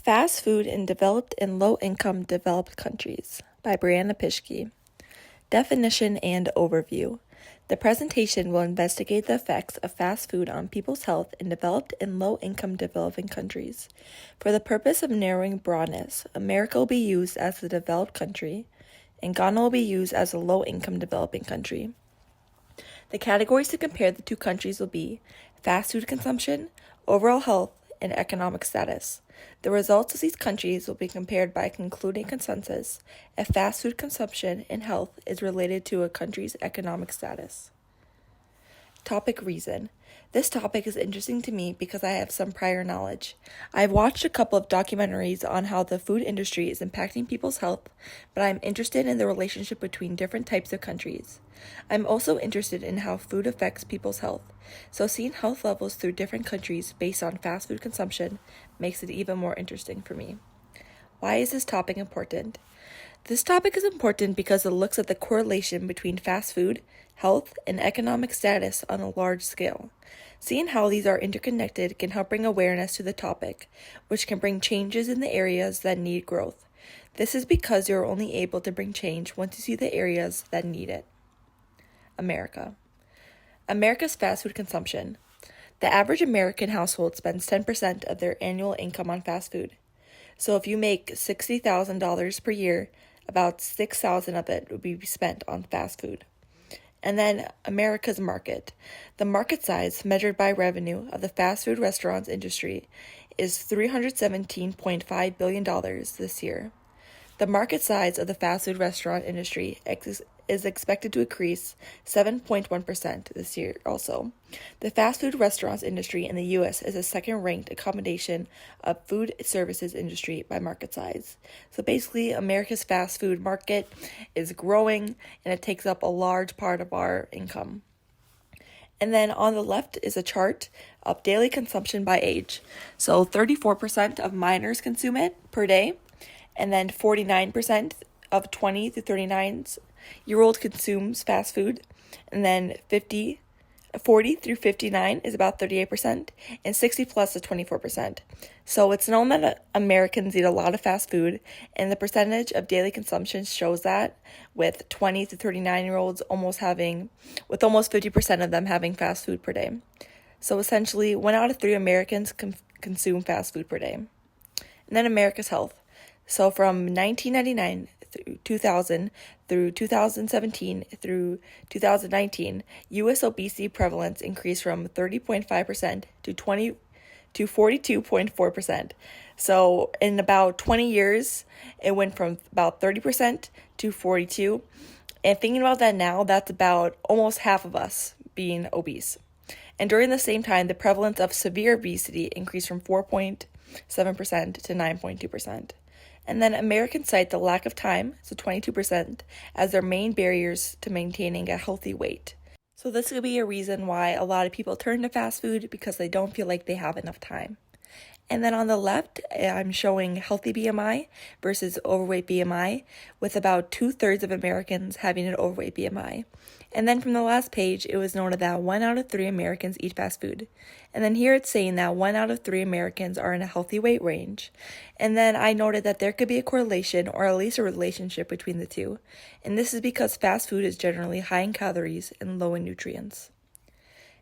Fast Food in Developed and Low-Income Developed Countries by Brianna Pischke. Definition and overview. The presentation will investigate the effects of fast food on people's health in developed and low-income developing countries. For the purpose of narrowing broadness, America will be used as the developed country, and Ghana will be used as a low-income developing country. The categories to compare the two countries will be fast food consumption, overall health, and economic status. The results of these countries will be compared by concluding consensus if fast food consumption and health is related to a country's economic status. Topic reason. This topic is interesting to me because I have some prior knowledge. I've watched a couple of documentaries on how the food industry is impacting people's health, but I'm interested in the relationship between different types of countries. I'm also interested in how food affects people's health, so seeing health levels through different countries based on fast food consumption makes it even more interesting for me. Why is this topic important? This topic is important because it looks at the correlation between fast food, health, and economic status on a large scale. Seeing how these are interconnected can help bring awareness to the topic, which can bring changes in the areas that need growth. This is because you're only able to bring change once you see the areas that need it. America's fast food consumption. The average American household spends 10% of their annual income on fast food. So if you make $60,000 per year, about $6,000 of it would be spent on fast food. And then America's market. The market size, measured by revenue of the fast food restaurants industry, is $317.5 billion this year. The market size of the fast food restaurant industry is expected to increase 7.1% this year also. The fast food restaurants industry in the U.S. is a second-ranked accommodation of food services industry by market size. So basically, America's fast food market is growing, and it takes up a large part of our income. And then on the left is a chart of daily consumption by age. So 34% of minors consume it per day, and then 49% of 20 to 39-year-old consumes fast food, and then 40 through 59 is about 38%, and 60 plus is 24%. So it's known that Americans eat a lot of fast food, and the percentage of daily consumption shows that, with 20 to 39-year-olds almost 50% of them having fast food per day. So essentially, 1 out of 3 Americans consume fast food per day. And then America's health. So from 1999 through 2000 through 2017 through 2019, U.S. obesity prevalence increased from 30.5% to 42.4%. So in about 20 years, it went from about 30% to 42%. And thinking about that now, that's about almost half of us being obese. And during the same time, the prevalence of severe obesity increased from 4.7% to 9.2%. And then Americans cite the lack of time, so 22%, as their main barriers to maintaining a healthy weight. So this could be a reason why a lot of people turn to fast food, because they don't feel like they have enough time. And then on the left, I'm showing healthy BMI versus overweight BMI, with about 2/3 of Americans having an overweight BMI. And then from the last page, it was noted that 1 out of 3 Americans eat fast food. And then here it's saying that 1 out of 3 Americans are in a healthy weight range. And then I noted that there could be a correlation, or at least a relationship, between the two. And this is because fast food is generally high in calories and low in nutrients.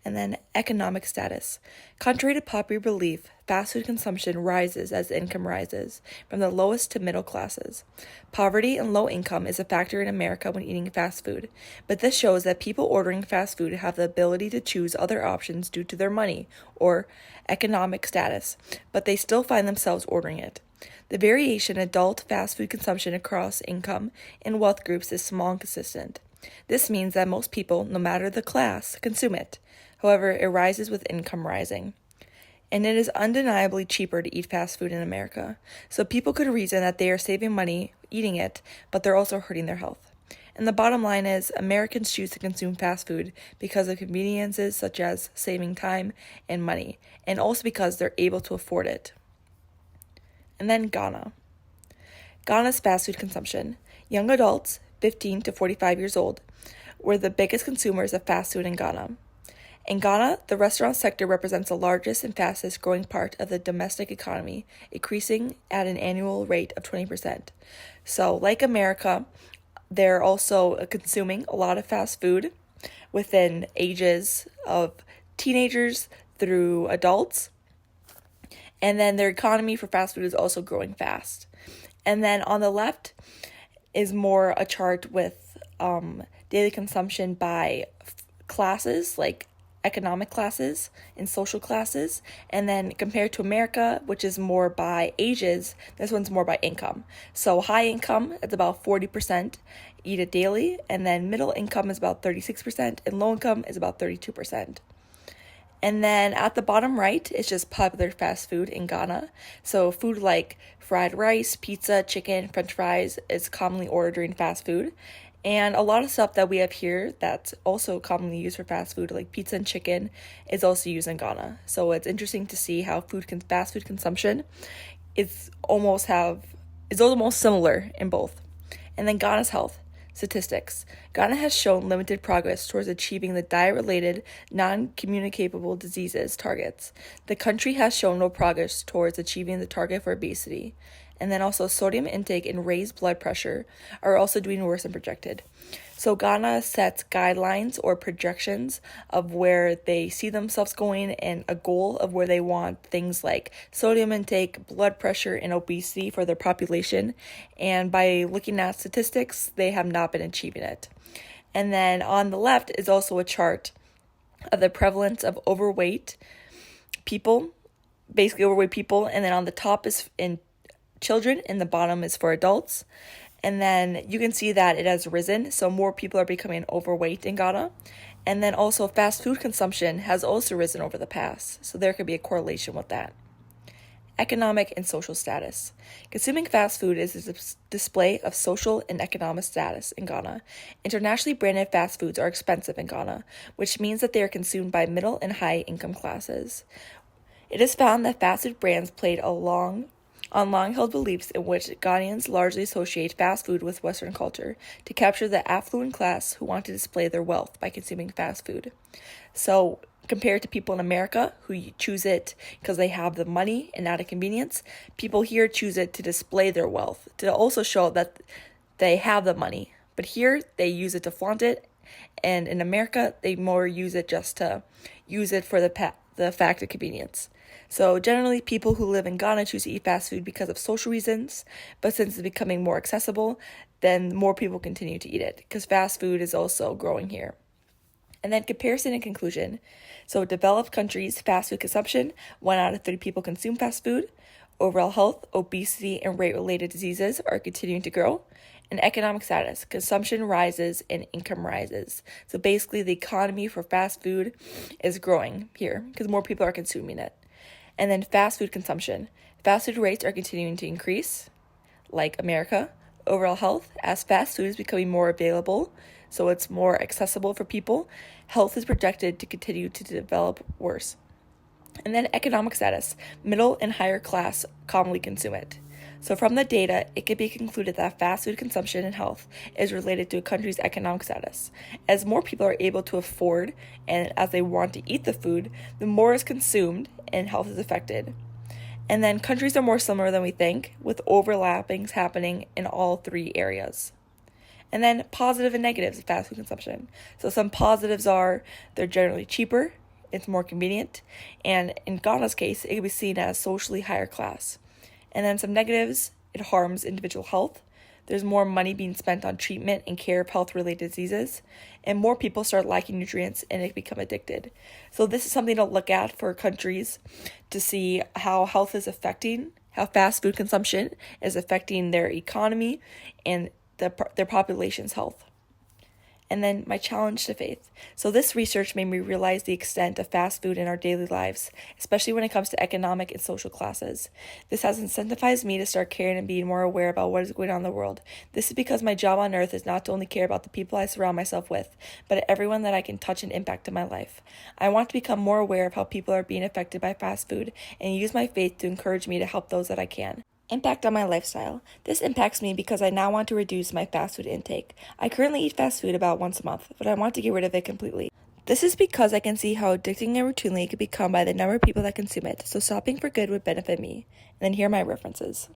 And then economic status. Contrary to popular belief, fast food consumption rises as income rises, from the lowest to middle classes. Poverty and low income is a factor in America when eating fast food, but this shows that people ordering fast food have the ability to choose other options due to their money or economic status, but they still find themselves ordering it. The variation in adult fast food consumption across income and wealth groups is small and consistent. This means that most people, no matter the class, consume it. However, it rises with income rising. And it is undeniably cheaper to eat fast food in America. So people could reason that they are saving money eating it, but they're also hurting their health. And the bottom line is, Americans choose to consume fast food because of conveniences such as saving time and money, and also because they're able to afford it. And then Ghana. Ghana's fast food consumption. Young adults, 15 to 45 years old, were the biggest consumers of fast food in Ghana. In Ghana, the restaurant sector represents the largest and fastest growing part of the domestic economy, increasing at an annual rate of 20%. So, like America, they're also consuming a lot of fast food within ages of teenagers through adults. And then their economy for fast food is also growing fast. And then on the left is more a chart with daily consumption by classes, like economic classes and social classes. And then compared to America, which is more by ages, this one's more by income. So high income, it's about 40% eat it daily, and then middle income is about 36%, and low income is about 32%. And then at the bottom right is just popular fast food in Ghana. So food like fried rice, pizza, chicken, french fries is commonly ordered during fast food. And a lot of stuff that we have here that's also commonly used for fast food, like pizza and chicken, is also used in Ghana. So it's interesting to see how fast food consumption is almost similar in both. And then Ghana's health statistics. Ghana has shown limited progress towards achieving the diet-related, non-communicable diseases targets. The country has shown no progress towards achieving the target for obesity. And then also sodium intake and raised blood pressure are also doing worse than projected. So Ghana sets guidelines or projections of where they see themselves going and a goal of where they want things like sodium intake, blood pressure, and obesity for their population. And by looking at statistics, they have not been achieving it. And then on the left is also a chart of the prevalence of overweight people, basically overweight people. And then on the top is in children and the bottom is for adults. And then you can see that it has risen, so more people are becoming overweight in Ghana. And then also fast food consumption has also risen over the past, so there could be a correlation with that. Economic and social status. Consuming fast food is a display of social and economic status in Ghana. Internationally branded fast foods are expensive in Ghana, which means that they are consumed by middle and high income classes. It is found that fast food brands played on long-held beliefs in which Ghanaians largely associate fast food with Western culture to capture the affluent class who want to display their wealth by consuming fast food. So, compared to people in America who choose it because they have the money and out of convenience, people here choose it to display their wealth, to also show that they have the money. But here, they use it to flaunt it, and in America, they more use it just to use it for the fact of convenience. So generally, people who live in Ghana choose to eat fast food because of social reasons, but since it's becoming more accessible, then more people continue to eat it because fast food is also growing here. And then comparison and conclusion. So developed countries, fast food consumption, 1 out of 3 people consume fast food. Overall health, obesity, and rate-related diseases are continuing to grow. And economic status, consumption rises and income rises. So basically, the economy for fast food is growing here because more people are consuming it. And then fast food consumption. Fast food rates are continuing to increase, like America. Overall health, as fast food is becoming more available, so it's more accessible for people, health is projected to continue to develop worse. And then economic status. Middle and higher class commonly consume it. So from the data, it can be concluded that fast food consumption and health is related to a country's economic status. As more people are able to afford and as they want to eat the food, the more is consumed and health is affected. And then countries are more similar than we think, with overlappings happening in all 3 areas. And then positive and negatives of fast food consumption. So some positives are they're generally cheaper, it's more convenient, and in Ghana's case, it can be seen as socially higher class. And then some negatives, it harms individual health. There's more money being spent on treatment and care of health-related diseases, and more people start lacking nutrients and they become addicted. So this is something to look at for countries to see how health is affecting, how fast food consumption is affecting their economy and their population's health. And then my challenge to faith. So this research made me realize the extent of fast food in our daily lives, especially when it comes to economic and social classes. This has incentivized me to start caring and being more aware about what is going on in the world. This is because my job on earth is not to only care about the people I surround myself with, but everyone that I can touch and impact in my life. I want to become more aware of how people are being affected by fast food and use my faith to encourage me to help those that I can. Impact on my lifestyle. This impacts me because I now want to reduce my fast food intake. I currently eat fast food about once a month, but I want to get rid of it completely. This is because I can see how addicting and routinely it could become by the number of people that consume it, so stopping for good would benefit me. And then here are my references.